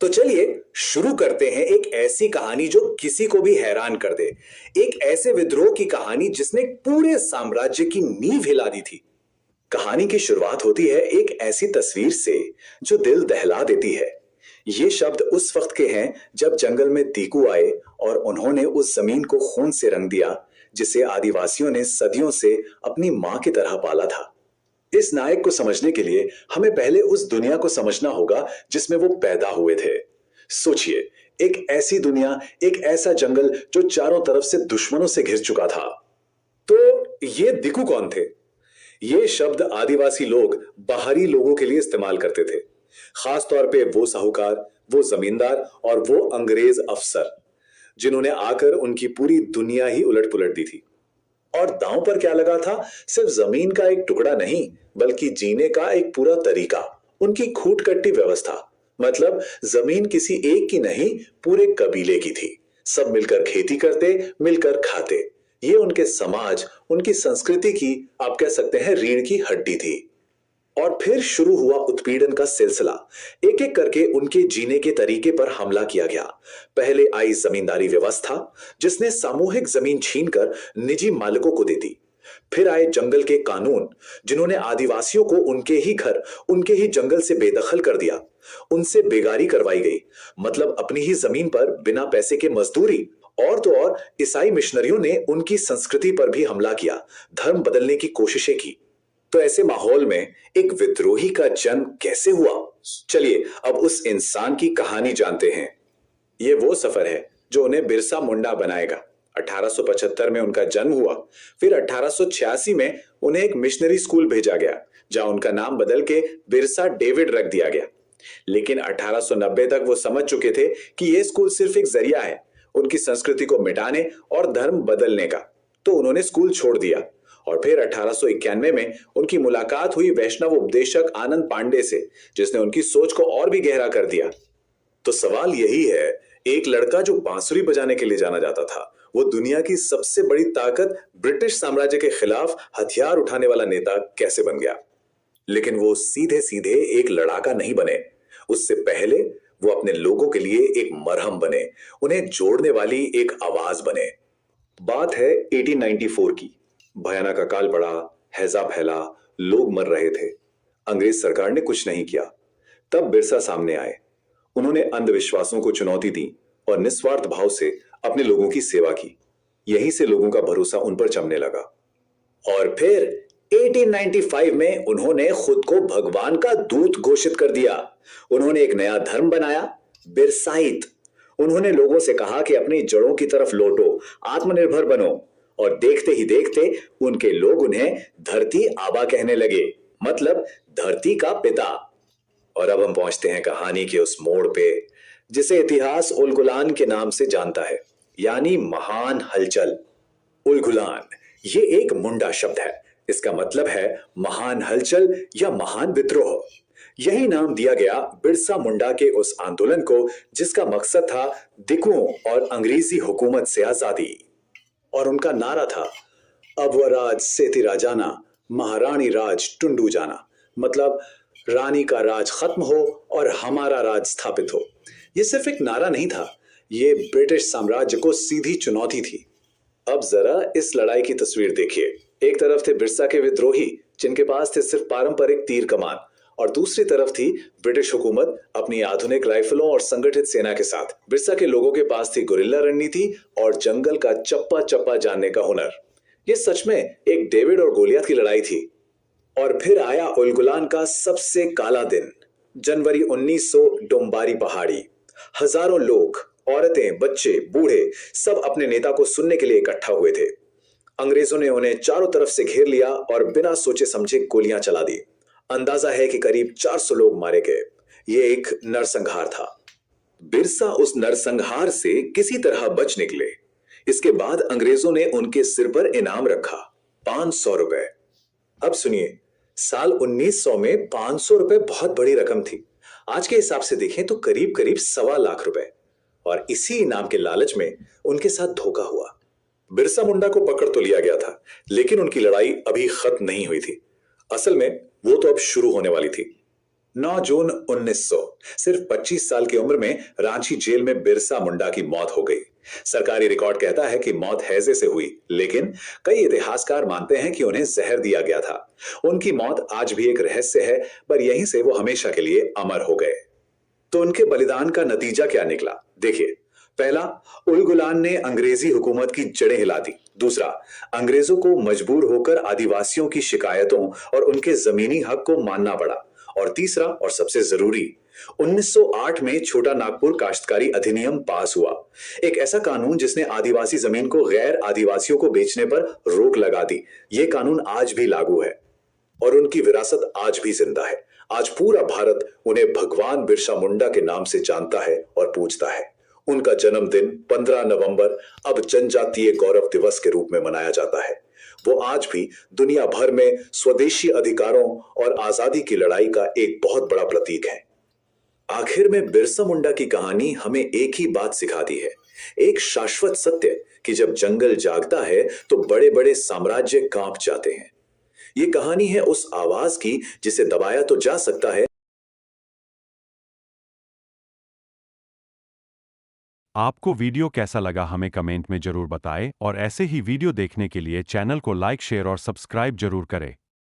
तो चलिए शुरू करते हैं एक ऐसी कहानी जो किसी को भी हैरान कर दे। एक ऐसे विद्रोह की कहानी जिसने पूरे साम्राज्य की नींव हिला दी थी। कहानी की शुरुआत होती है एक ऐसी तस्वीर से जो दिल दहला देती है। ये शब्द उस वक्त के हैं जब जंगल में दीकू आए और उन्होंने उस जमीन को खून से रंग दिया जिसे आदिवासियों ने सदियों से अपनी मां की तरह पाला था। इस नायक को समझने के लिए हमें पहले उस दुनिया को समझना होगा जिसमें वो पैदा हुए थे। सोचिए, एक ऐसी दुनिया, एक ऐसा जंगल जो चारों तरफ से दुश्मनों से घिर चुका था। तो ये दिकू कौन थे? ये शब्द आदिवासी लोग बाहरी लोगों के लिए इस्तेमाल करते थे, खास तौर पे वो साहूकार, वो जमींदार और वो अंग्रेज अफसर जिन्होंने आकर उनकी पूरी दुनिया ही उलट पुलट दी थी। और दांव पर क्या लगा था? सिर्फ जमीन का एक टुकड़ा नहीं, बल्कि जीने का एक पूरा तरीका, उनकी खूट कट्टी व्यवस्था। मतलब जमीन किसी एक की नहीं, पूरे कबीले की थी। सब मिलकर खेती करते, मिलकर खाते। ये उनके समाज, उनकी संस्कृति की, आप कह सकते हैं, रीढ़ की हड्डी थी। और फिर शुरू हुआ उत्पीड़न का सिलसिला। एक एक करके उनके जीने के तरीके पर हमला किया गया। पहले आई जमींदारी व्यवस्था जिसने सामूहिक जमीन छीनकर निजी मालिकों को दे दी। फिर आए जंगल के कानून जिन्होंने आदिवासियों को उनके ही घर, उनके ही जंगल से बेदखल कर दिया। उनसे बेगारी करवाई गई, मतलब अपनी ही जमीन पर बिना पैसे के मजदूरी। और तो और ईसाई मिशनरियों ने उनकी संस्कृति पर भी हमला किया, धर्म बदलने की कोशिशें की। तो ऐसे माहौल में एक विद्रोही का जन्म कैसे हुआ? चलिए अब उस इंसान की कहानी जानते हैं। ये वो सफर है जो उन्हें बिरसा मुंडा बनाएगा। 1875 में उनका जन्म हुआ। फिर 1886 में उन्हें एक मिशनरी स्कूल भेजा गया जहां उनका नाम बदल के बिरसा डेविड रख दिया गया। लेकिन 1890 तक वो समझ चुके थे कि यह स्कूल सिर्फ एक जरिया है उनकी संस्कृति को मिटाने और धर्म बदलने का। तो उन्होंने स्कूल छोड़ दिया। और फिर 1891 में उनकी मुलाकात हुई वैष्णव उपदेशक आनंद पांडे से, जिसने उनकी सोच को और भी गहरा कर दिया। तो सवाल यही है, एक लड़का जो बांसुरी बजाने के लिए जाना जाता था, वो दुनिया की सबसे बड़ी ताकत ब्रिटिश साम्राज्य के खिलाफ हथियार उठाने वाला नेता कैसे बन गया? लेकिन वो सीधे सीधे एक लड़ाका नहीं बने। उससे पहले वो अपने लोगों के लिए एक मरहम बने, उन्हें जोड़ने वाली एक आवाज बने। बात है 1894 की। भयानक अकाल पड़ा, हैजा फैला, लोग मर रहे थे। अंग्रेज सरकार ने कुछ नहीं किया। तब बिरसा सामने आए। उन्होंने अंधविश्वासों को चुनौती दी और निस्वार्थ भाव से अपने लोगों की सेवा की। यहीं से लोगों का भरोसा उन पर जमने लगा। और फिर 1895 में उन्होंने खुद को भगवान का दूत घोषित कर दिया। उन्होंने एक नया धर्म बनाया, बिरसाइत। उन्होंने लोगों से कहा कि अपनी जड़ों की तरफ लौटो, आत्मनिर्भर बनो। और देखते ही देखते उनके लोग उन्हें धरती आबा कहने लगे, मतलब धरती का पिता। और अब हम पहुंचते हैं कहानी के उस मोड़ पे जिसे इतिहास उलगुलान के नाम से जानता है, यानी महान हलचल। उलगुलान ये एक मुंडा शब्द है। इसका मतलब है महान हलचल या महान विद्रोह। यही नाम दिया गया बिरसा मुंडा के उस आंदोलन को जिसका मकसद था दिकुओं और अंग्रेजी हुकूमत से आजादी। और उनका नारा था, अवराज सेती राजाना, महारानी राज टुंडू जाना। मतलब रानी का राज खत्म हो और हमारा राज स्थापित हो। यह सिर्फ एक नारा नहीं था, यह ब्रिटिश साम्राज्य को सीधी चुनौती थी। अब जरा इस लड़ाई की तस्वीर देखिए। एक तरफ थे बिरसा के विद्रोही जिनके पास थे सिर्फ पारंपरिक तीर कमान, और दूसरी तरफ थी ब्रिटिश हुकूमत अपनी आधुनिक राइफलों और संगठित सेना के साथ। बिरसा के लोगों के पास थी गुरिल्ला रणनीति और जंगल का चप्पा चप्पा जानने का हुनर। ये सच में एक डेविड और गोलियत की लड़ाई थी। और फिर आया उलगुलान का सबसे काला दिन, जनवरी 1900, डोंबारी पहाड़ी। हजारों लोग, औरतें, बच्चे, बूढ़े, सब अपने नेता को सुनने के लिए इकट्ठा हुए थे। अंग्रेजों ने उन्हें चारों तरफ से घेर लिया और बिना सोचे समझे गोलियां चला दी। अंदाजा है कि करीब 400 लोग मारे गए। यह एक नरसंहार था। बिरसा उस नरसंहार से किसी तरह बच निकले। इसके बाद अंग्रेजों ने उनके सिर पर इनाम रखा, 500 रुपए। अब सुनिए, साल 1900 में 500 रुपए बहुत बड़ी रकम थी। आज के हिसाब से देखें तो करीब करीब 1.25 लाख रुपए। और इसी इनाम के लालच में उनके साथ धोखा हुआ। बिरसा मुंडा को पकड़ तो लिया गया था, लेकिन उनकी लड़ाई अभी खत्म नहीं हुई थी। असल में वो तो अब शुरू होने वाली थी। 9 जून 1900 सिर्फ 25 साल की उम्र में रांची जेल में बिरसा मुंडा की मौत हो गई। सरकारी रिकॉर्ड कहता है कि मौत हैजे से हुई, लेकिन कई इतिहासकार मानते हैं कि उन्हें जहर दिया गया था। उनकी मौत आज भी एक रहस्य है, पर यहीं से वो हमेशा के लिए अमर हो गए। तो उनके बलिदान का नतीजा क्या निकला, देखिए। पहला, उल गुलान ने अंग्रेजी हुकूमत की जड़ें हिला दी। दूसरा, अंग्रेजों को मजबूर होकर आदिवासियों की शिकायतों और उनके जमीनी हक को मानना पड़ा। और तीसरा और सबसे जरूरी, 1908 में छोटा नागपुर काश्तकारी अधिनियम पास हुआ। एक ऐसा कानून जिसने आदिवासी जमीन को गैर आदिवासियों को बेचने पर रोक लगा दी। यह कानून आज भी लागू है और उनकी विरासत आज भी जिंदा है। आज पूरा भारत उन्हें भगवान बिरसा मुंडा के नाम से जानता है और पूजता है। उनका जन्मदिन 15 नवंबर अब जनजातीय गौरव दिवस के रूप में मनाया जाता है। वो आज भी दुनिया भर में स्वदेशी अधिकारों और आजादी की लड़ाई का एक बहुत बड़ा प्रतीक है। आखिर में बिरसा मुंडा की कहानी हमें एक ही बात सिखाती है, एक शाश्वत सत्य, कि जब जंगल जागता है तो बड़े बड़े साम्राज्य कांप जाते हैं। ये कहानी है उस आवाज की जिसे दबाया तो जा सकता है। आपको वीडियो कैसा लगा हमें कमेंट में जरूर बताएं और ऐसे ही वीडियो देखने के लिए चैनल को लाइक, शेयर और सब्सक्राइब जरूर करें।